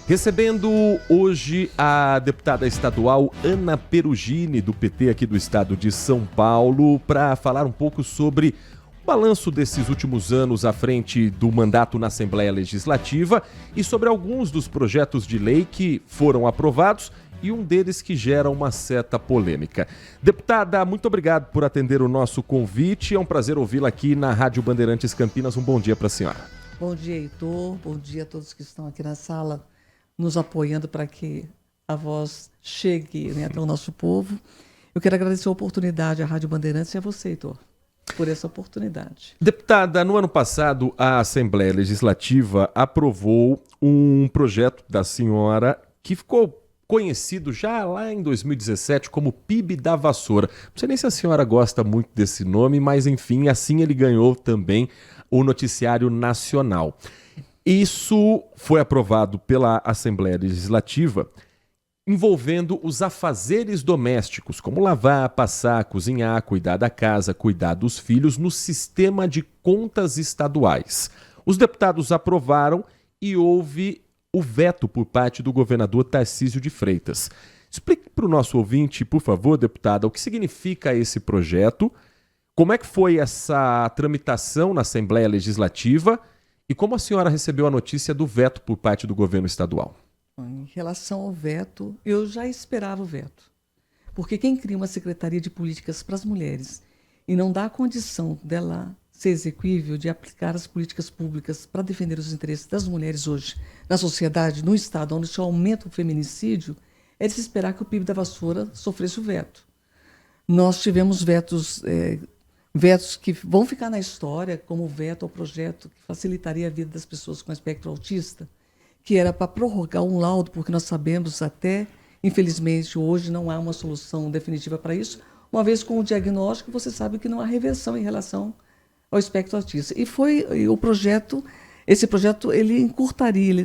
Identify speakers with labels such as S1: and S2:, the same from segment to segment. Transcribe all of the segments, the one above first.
S1: Recebendo hoje a deputada estadual Ana Perugini, do PT aqui do estado de São Paulo, para falar um pouco sobre o balanço desses últimos anos à frente do mandato na Assembleia Legislativa e sobre alguns dos projetos de lei que foram aprovados e um deles que gera uma certa polêmica. Deputada, muito obrigado por atender o nosso convite. É um prazer ouvi-la aqui na Rádio Bandeirantes Campinas. Um bom dia para a senhora.
S2: Bom dia, Heitor. Bom dia a todos que estão aqui na sala nos apoiando para que a voz chegue, né, até o nosso povo. Eu quero agradecer a oportunidade à Rádio Bandeirantes e a você, Heitor, por essa oportunidade.
S1: Deputada, no ano passado, a Assembleia Legislativa aprovou um projeto da senhora que ficou conhecido já lá em 2017 como PIB da Vassoura. Não sei nem se a senhora gosta muito desse nome, mas enfim, assim ele ganhou também o noticiário nacional. Isso foi aprovado pela Assembleia Legislativa envolvendo os afazeres domésticos, como lavar, passar, cozinhar, cuidar da casa, cuidar dos filhos, no sistema de contas estaduais. Os deputados aprovaram e houve o veto por parte do governador Tarcísio de Freitas. Explique para o nosso ouvinte, por favor, deputada, o que significa esse projeto, como é que foi essa tramitação na Assembleia Legislativa e como a senhora recebeu a notícia do veto por parte do governo estadual?
S2: Em relação ao veto, eu já esperava o veto. Porque quem cria uma Secretaria de Políticas para as Mulheres e não dá a condição dela ser exequível de aplicar as políticas públicas para defender os interesses das mulheres hoje na sociedade, no Estado, onde só aumenta o feminicídio, é de se esperar que o PIB da Vassoura sofresse o veto. Nós tivemos vetos que vão ficar na história, como o veto ao projeto que facilitaria a vida das pessoas com espectro autista, que era para prorrogar um laudo, porque nós sabemos até, infelizmente, hoje não há uma solução definitiva para isso, uma vez com o diagnóstico, você sabe que não há reversão em relação ao espectro autista. Esse projeto, ele encurtaria,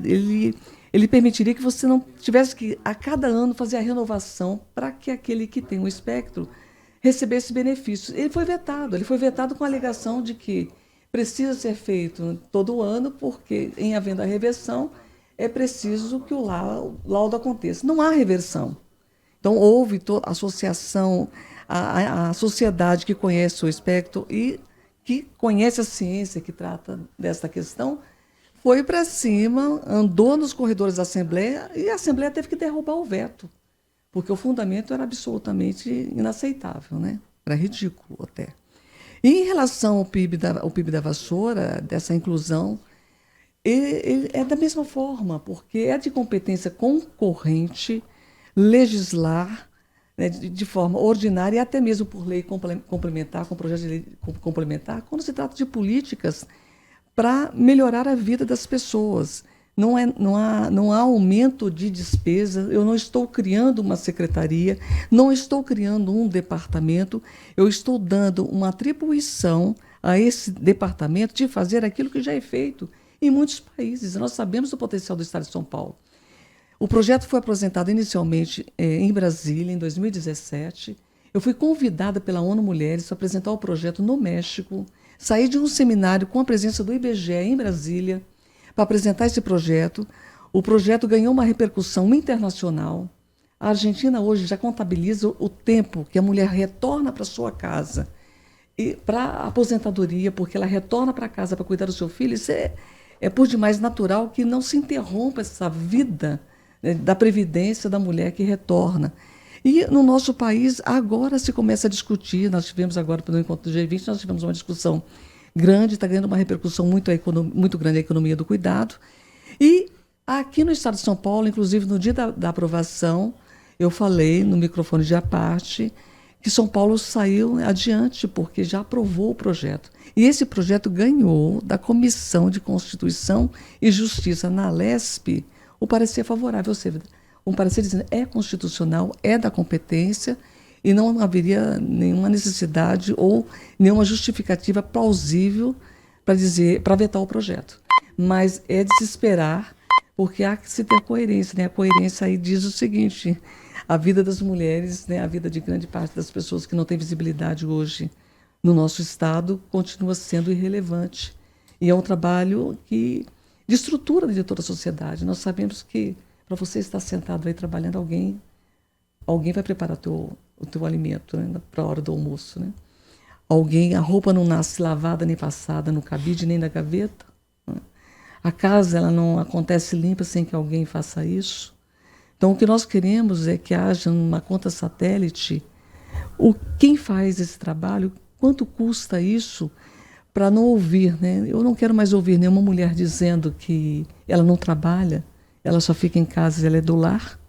S2: ele permitiria que você não tivesse que, a cada ano, fazer a renovação para que aquele que tem um espectro recebesse benefícios. Ele foi vetado com a alegação de que precisa ser feito todo ano, porque, em havendo a reversão, é preciso que o laudo aconteça. Não há reversão. Então, houve a associação, a sociedade que conhece o espectro e que conhece a ciência que trata dessa questão, foi para cima, andou nos corredores da Assembleia e a Assembleia teve que derrubar o veto, porque o fundamento era absolutamente inaceitável, né? Era ridículo até. E em relação ao PIB da Vassoura, dessa inclusão, ele é da mesma forma, porque é de competência concorrente legislar, né, de forma ordinária e até mesmo por lei complementar, com projeto de lei complementar, quando se trata de políticas para melhorar a vida das pessoas. Não há aumento de despesa, eu não estou criando uma secretaria, não estou criando um departamento, eu estou dando uma atribuição a esse departamento de fazer aquilo que já é feito em muitos países. Nós sabemos do potencial do Estado de São Paulo. O projeto foi apresentado inicialmente em Brasília, em 2017. Eu fui convidada pela ONU Mulheres para apresentar o projeto no México, saí de um seminário com a presença do IBGE em Brasília para apresentar esse projeto. O projeto ganhou uma repercussão internacional. A Argentina hoje já contabiliza o tempo que a mulher retorna para sua casa e para a aposentadoria, porque ela retorna para casa para cuidar do seu filho. Isso é por demais natural que não se interrompa essa vida, né, da previdência da mulher que retorna. E no nosso país, agora se começa a discutir, nós tivemos agora, no encontro do G20, nós tivemos uma discussão grande, está ganhando uma repercussão muito grande a economia do cuidado. E aqui no estado de São Paulo, inclusive no dia da aprovação, eu falei no microfone de à parte que São Paulo saiu adiante, porque já aprovou o projeto. E esse projeto ganhou da Comissão de Constituição e Justiça na Alesp o parecer favorável, ou seja, um parecer dizendo é constitucional, é da competência e não haveria nenhuma necessidade ou nenhuma justificativa plausível para vetar o projeto. Mas é de se esperar, porque há que se ter coerência, né? A coerência aí diz o seguinte: a vida das mulheres, né, a vida de grande parte das pessoas que não têm visibilidade hoje no nosso Estado continua sendo irrelevante. E é um trabalho de estrutura de toda a sociedade. Nós sabemos que Para você estar sentado aí trabalhando, alguém vai preparar o teu alimento, né, para a hora do almoço, né? A roupa não nasce lavada nem passada no cabide nem na gaveta. Né? A casa ela não acontece limpa sem que alguém faça isso. Então o que nós queremos é que haja uma conta satélite. Quem faz esse trabalho, quanto custa isso para não ouvir, né? Eu não quero mais ouvir nenhuma mulher dizendo que ela não trabalha, ela só fica em casa, ela é do lar.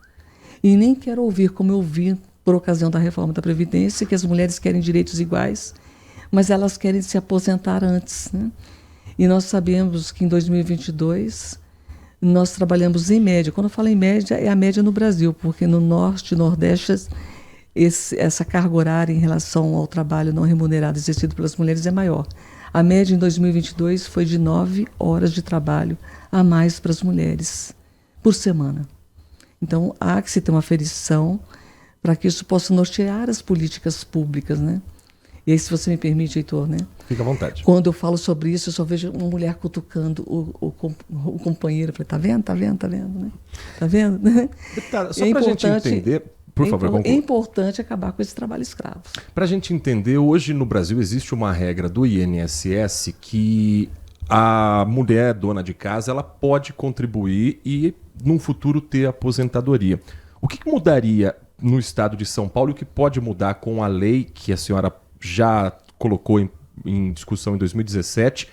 S2: E nem quero ouvir, como eu vi por ocasião da reforma da Previdência, que as mulheres querem direitos iguais, mas elas querem se aposentar antes, né? E nós sabemos que em 2022 nós trabalhamos em média. Quando eu falo em média, é a média no Brasil, porque no Norte e Nordeste essa carga horária em relação ao trabalho não remunerado exercido pelas mulheres é maior. A média em 2022 foi de 9 horas de trabalho a mais para as mulheres por semana. Então, há que se ter uma aferição para que isso possa nortear as políticas públicas, né? E aí, se você me permite, Heitor, né?
S1: Fica à vontade.
S2: Quando eu falo sobre isso, eu só vejo uma mulher cutucando o companheiro. Eu falei, tá vendo, né? Tá vendo?
S1: Deputada, só para a gente entender, por favor, conclua.
S2: É importante acabar com esse trabalho escravo.
S1: Para a gente entender, hoje no Brasil existe uma regra do INSS que a mulher dona de casa ela pode contribuir e, num futuro, ter aposentadoria. O que mudaria no estado de São Paulo e o que pode mudar com a lei que a senhora já colocou em discussão em 2017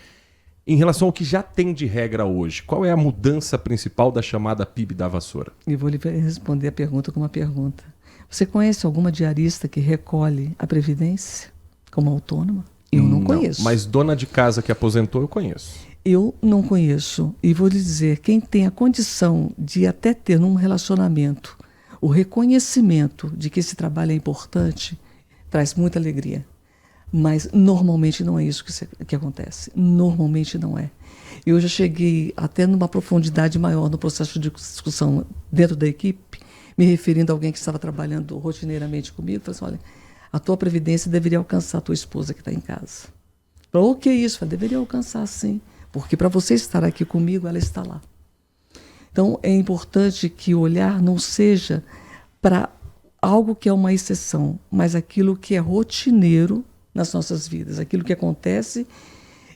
S1: em relação ao que já tem de regra hoje? Qual é a mudança principal da chamada PIB da vassoura?
S2: E vou lhe responder a pergunta com uma pergunta. Você conhece alguma diarista que recolhe a Previdência como autônoma? Eu não conheço.
S1: Mas dona de casa que aposentou, eu conheço.
S2: Eu não conheço. E vou lhe dizer, quem tem a condição de até ter num relacionamento o reconhecimento de que esse trabalho é importante, traz muita alegria. Mas normalmente não é isso que acontece. Normalmente não é. Eu já cheguei até numa profundidade maior no processo de discussão dentro da equipe, me referindo a alguém que estava trabalhando rotineiramente comigo, falei assim, olha, a tua previdência deveria alcançar a tua esposa que está em casa. Falei, o que é isso? Falei, deveria alcançar sim, porque para você estar aqui comigo, ela está lá. Então, é importante que o olhar não seja para algo que é uma exceção, mas aquilo que é rotineiro nas nossas vidas, aquilo que acontece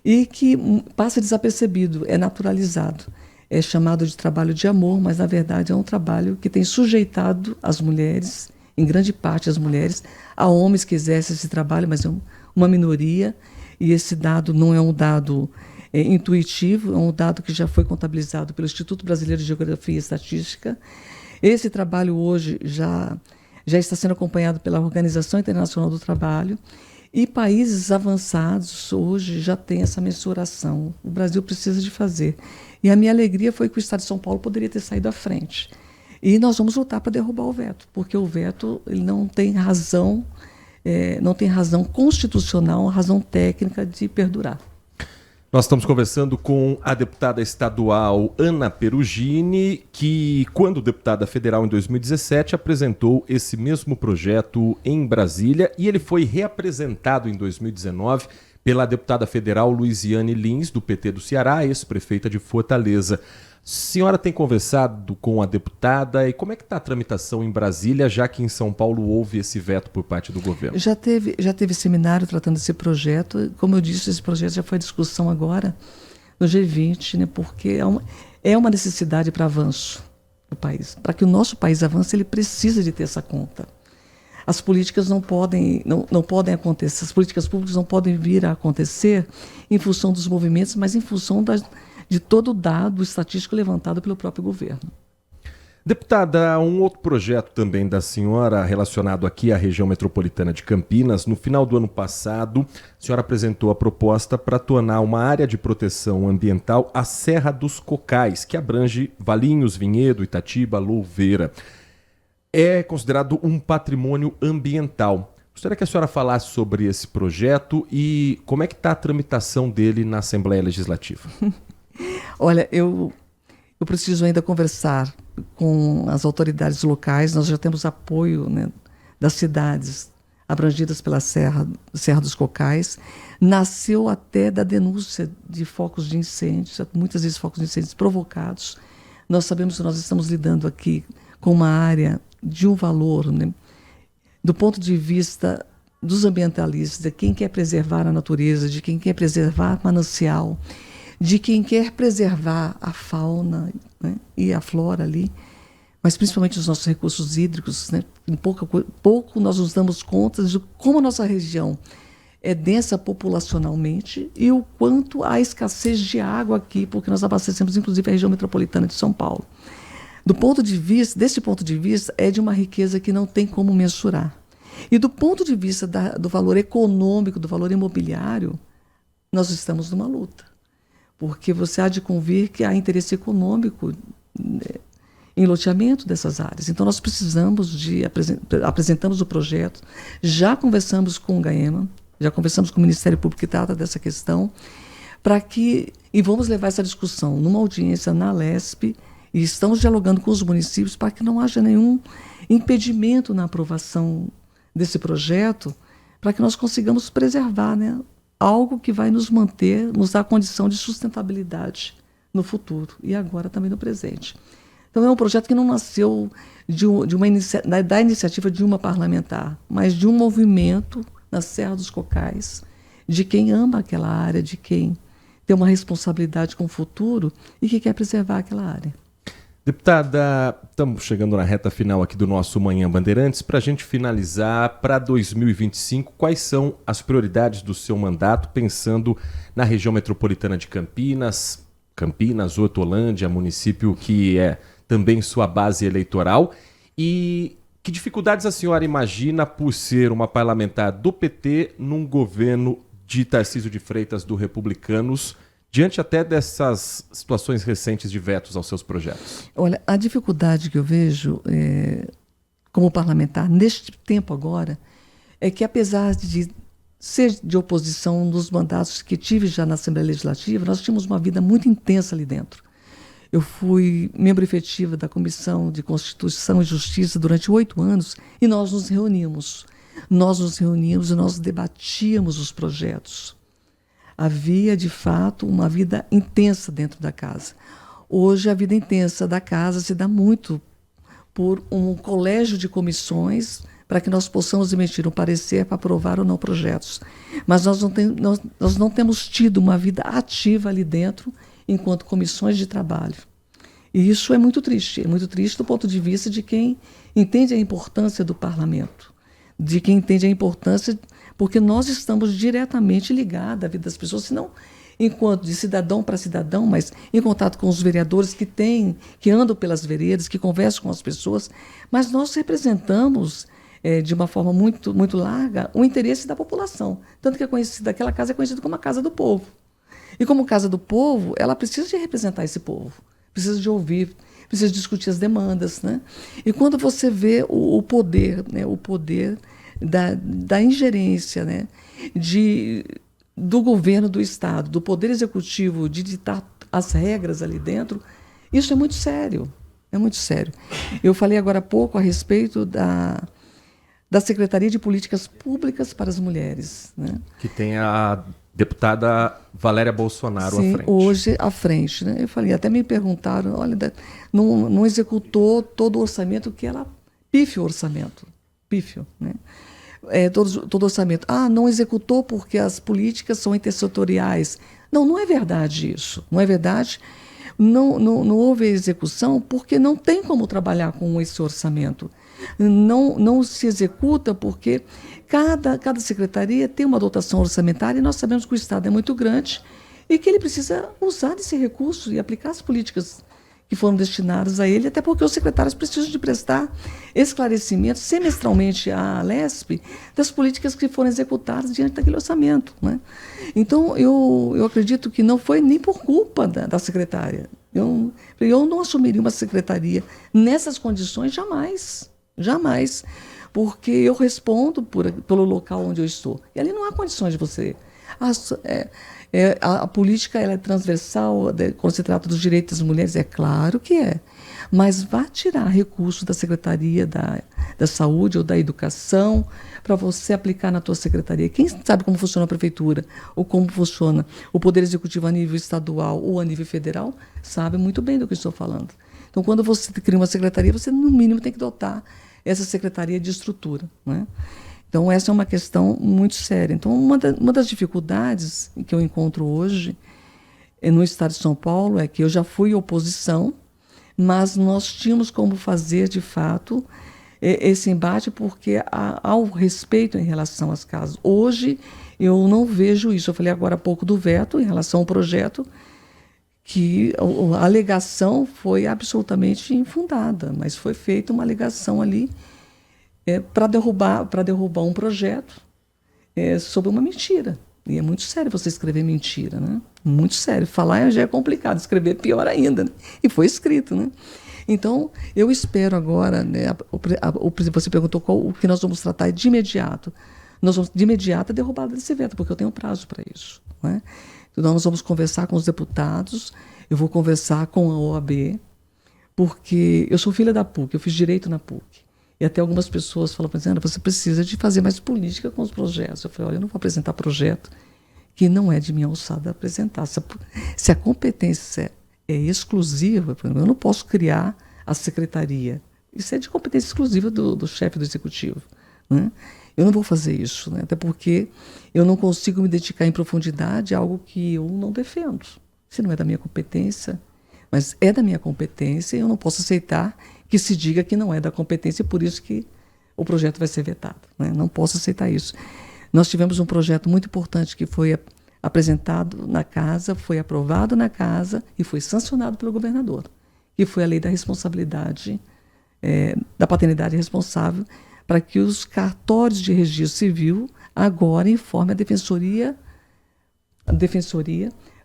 S2: e que passa desapercebido, é naturalizado. É chamado de trabalho de amor, mas na verdade é um trabalho que tem sujeitado as mulheres, em grande parte as mulheres, a homens que exercem esse trabalho, mas é uma minoria, e esse dado não é um dado intuitivo, é um dado que já foi contabilizado pelo Instituto Brasileiro de Geografia e Estatística. Esse trabalho hoje já está sendo acompanhado pela Organização Internacional do Trabalho, e países avançados hoje já têm essa mensuração. O Brasil precisa de fazer. E a minha alegria foi que o Estado de São Paulo poderia ter saído à frente. E nós vamos lutar para derrubar o veto, porque o veto ele não tem razão constitucional, razão técnica de perdurar.
S1: Nós estamos conversando com a deputada estadual Ana Perugini, que, quando deputada federal em 2017, apresentou esse mesmo projeto em Brasília e ele foi reapresentado em 2019 pela deputada federal Luiziane Lins, do PT do Ceará, ex-prefeita de Fortaleza. A senhora tem conversado com a deputada e como é que está a tramitação em Brasília, já que em São Paulo houve esse veto por parte do governo?
S2: Já teve seminário tratando desse projeto. Como eu disse, esse projeto já foi discussão agora no G20, né, porque é uma necessidade para avanço do país. Para que o nosso país avance, ele precisa de ter essa conta. As políticas não podem acontecer, as políticas públicas não podem vir a acontecer em função dos movimentos, mas em função de todo o dado estatístico levantado pelo próprio governo.
S1: Deputada, um outro projeto também da senhora relacionado aqui à região metropolitana de Campinas. No final do ano passado, a senhora apresentou a proposta para tornar uma área de proteção ambiental a Serra dos Cocais, que abrange Valinhos, Vinhedo, Itatiba, Louveira. É considerado um patrimônio ambiental. Gostaria que a senhora falasse sobre esse projeto e como é que está a tramitação dele na Assembleia Legislativa.
S2: Olha, eu preciso ainda conversar com as autoridades locais. Nós já temos apoio, né, das cidades abrangidas pela Serra dos Cocais. Nasceu até da denúncia de focos de incêndios, muitas vezes focos de incêndios provocados Nós sabemos que nós estamos lidando aqui com uma área de um valor, né, do ponto de vista dos ambientalistas, de quem quer preservar a natureza, de quem quer preservar o manancial, de quem quer preservar a fauna, né, e a flora ali, mas principalmente os nossos recursos hídricos. Né, em pouco nós nos damos conta de como a nossa região é densa populacionalmente e o quanto há escassez de água aqui, porque nós abastecemos inclusive a região metropolitana de São Paulo. Desse ponto de vista, é de uma riqueza que não tem como mensurar. E do ponto de vista do valor econômico, do valor imobiliário, nós estamos numa luta. Porque você há de convir que há interesse econômico, né, em loteamento dessas áreas. Então, nós precisamos apresentamos o projeto, já conversamos com o GAEMA, já conversamos com o Ministério Público que trata dessa questão, e vamos levar essa discussão numa audiência na Alesp, e estamos dialogando com os municípios para que não haja nenhum impedimento na aprovação desse projeto, para que nós consigamos preservar, né, algo que vai nos manter, nos dar condição de sustentabilidade no futuro e agora também no presente. Então, é um projeto que não nasceu da iniciativa de uma parlamentar, mas de um movimento na Serra dos Cocais, de quem ama aquela área, de quem tem uma responsabilidade com o futuro e que quer preservar aquela área.
S1: Deputada, estamos chegando na reta final aqui do nosso Manhã Bandeirantes. Para a gente finalizar, para 2025, quais são as prioridades do seu mandato, pensando na região metropolitana de Campinas, Hortolândia, município que é também sua base eleitoral, e que dificuldades a senhora imagina por ser uma parlamentar do PT num governo de Tarcísio de Freitas do Republicanos, diante até dessas situações recentes de vetos aos seus projetos?
S2: Olha, a dificuldade que eu vejo como parlamentar neste tempo agora é que, apesar de ser de oposição nos mandatos que tive já na Assembleia Legislativa, nós tínhamos uma vida muito intensa ali dentro. Eu fui membro efetiva da Comissão de Constituição e Justiça durante 8 anos e nós nos reuníamos. Nós nos reuníamos e nós debatíamos os projetos. Havia, de fato, uma vida intensa dentro da casa. Hoje, a vida intensa da casa se dá muito por um colégio de comissões para que nós possamos emitir um parecer para aprovar ou não projetos. Mas nós não temos tido uma vida ativa ali dentro enquanto comissões de trabalho. E isso é muito triste do ponto de vista de quem entende a importância do parlamento, de quem entende a importância, porque nós estamos diretamente ligados à vida das pessoas, se não enquanto de cidadão para cidadão, mas em contato com os vereadores que andam pelas veredas, que conversam com as pessoas, mas nós representamos de uma forma muito, muito larga o interesse da população. Tanto que aquela casa é conhecida como a Casa do Povo. E como Casa do Povo, ela precisa de representar esse povo, precisa de ouvir, precisa discutir as demandas, né? E quando você vê o poder, né, o poder da ingerência, né, do governo do Estado, do Poder Executivo, de ditar as regras ali dentro, isso é muito sério, é muito sério. Eu falei agora há pouco a respeito da Secretaria de Políticas Públicas para as Mulheres, né?
S1: Que tem a deputada Valéria Bolsonaro à frente.
S2: Hoje à frente, né? Eu falei, até me perguntaram, olha, não executou todo o orçamento, que ela pífio orçamento, né? Todo orçamento. Não executou porque as políticas são intersetoriais. Não é verdade isso, não é verdade. Não houve execução porque não tem como trabalhar com esse orçamento. Não se executa porque cada secretaria tem uma dotação orçamentária e nós sabemos que o Estado é muito grande e que ele precisa usar desse recurso e aplicar as políticas que foram destinadas a ele, até porque os secretários precisam de prestar esclarecimentos semestralmente à Alesp das políticas que foram executadas diante daquele orçamento, né? Então, eu acredito que não foi nem por culpa da secretária. Eu não assumiria uma secretaria nessas condições jamais, porque eu respondo pelo local onde eu estou. E ali não há condições de você... A política ela é transversal quando se trata dos direitos das mulheres, é claro que é, mas vá tirar recursos da Secretaria da Saúde ou da Educação para você aplicar na tua secretaria. Quem sabe como funciona a prefeitura ou como funciona o Poder Executivo a nível estadual ou a nível federal sabe muito bem do que estou falando. Então, quando você cria uma secretaria, você, no mínimo, tem que dotar essa secretaria de estrutura, né? Então, essa é uma questão muito séria. Então, uma das dificuldades que eu encontro hoje no estado de São Paulo é que eu já fui oposição, mas nós tínhamos como fazer, de fato, esse embate, porque há o respeito em relação às casas. Hoje, eu não vejo isso. Eu falei agora há pouco do veto em relação ao projeto, que a alegação foi absolutamente infundada, mas foi feita uma alegação ali para derrubar um projeto sobre uma mentira. E é muito sério você escrever mentira, né? Muito sério. Falar já é complicado, escrever pior ainda, né? E foi escrito, né? Então, eu espero agora, né, você perguntou o que nós vamos tratar de imediato. Nós vamos, de imediato, a derrubada desse veto, porque eu tenho prazo para isso, né? Então, nós vamos conversar com os deputados, eu vou conversar com a OAB, porque eu sou filha da PUC, eu fiz direito na PUC. E até algumas pessoas falam, você precisa de fazer mais política com os projetos. Eu falei, olha, eu não vou apresentar projeto que não é de minha alçada apresentar. Se a competência é exclusiva, eu não posso criar a secretaria. Isso é de competência exclusiva do chefe do executivo, né? Eu não vou fazer isso, né? Até porque eu não consigo me dedicar em profundidade a algo que eu não defendo. Se não é da minha competência, mas é da minha competência, eu não posso aceitar que se diga que não é da competência e por isso que o projeto vai ser vetado, né? Não posso aceitar isso. Nós tivemos um projeto muito importante que foi apresentado na casa, foi aprovado na casa e foi sancionado pelo governador, que foi a lei da responsabilidade, da paternidade responsável, para que os cartórios de registro civil agora informem a defensoria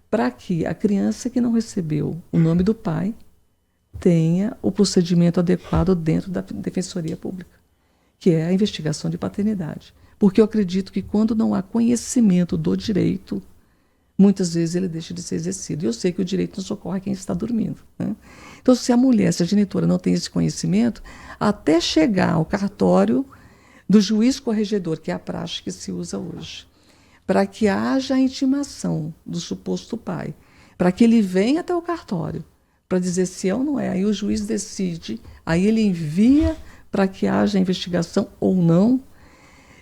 S2: para que a criança que não recebeu o nome do pai tenha o procedimento adequado dentro da Defensoria Pública, que é a investigação de paternidade. Porque eu acredito que quando não há conhecimento do direito, muitas vezes ele deixa de ser exercido. E eu sei que o direito não socorre quem está dormindo, né? Então, se a genitora não tem esse conhecimento, até chegar ao cartório do juiz corregedor, que é a praxe que se usa hoje, para que haja a intimação do suposto pai, para que ele venha até o cartório, para dizer se é ou não é. Aí o juiz decide, aí ele envia para que haja investigação ou não.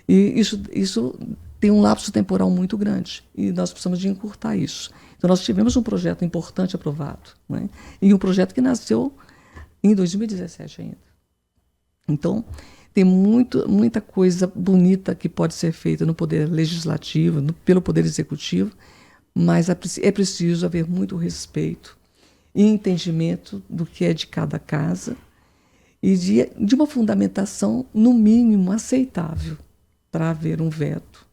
S2: E isso tem um lapso temporal muito grande e nós precisamos de encurtar isso. Então, nós tivemos um projeto importante aprovado, né? E um projeto que nasceu em 2017 ainda. Então, tem muita coisa bonita que pode ser feita no Poder Legislativo, pelo Poder Executivo, mas é preciso haver muito respeito e entendimento do que é de cada casa e de uma fundamentação, no mínimo, aceitável para haver um veto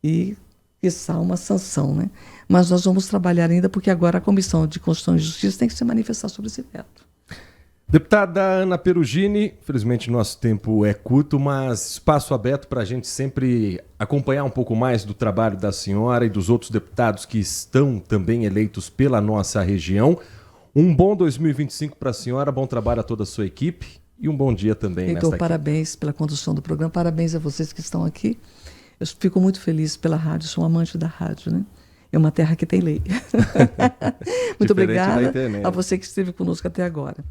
S2: e, quiçá, uma sanção, né? Mas nós vamos trabalhar ainda, porque agora a Comissão de Constituição e Justiça tem que se manifestar sobre esse veto.
S1: Deputada Ana Perugini, infelizmente nosso tempo é curto, mas espaço aberto para a gente sempre acompanhar um pouco mais do trabalho da senhora e dos outros deputados que estão também eleitos pela nossa região. Um bom 2025 para a senhora, bom trabalho a toda a sua equipe e um bom dia também.
S2: Heitor, parabéns pela condução do programa, parabéns a vocês que estão aqui. Eu fico muito feliz pela rádio, sou um amante da rádio, né? É uma terra que tem lei. Muito obrigada a você que esteve conosco até agora.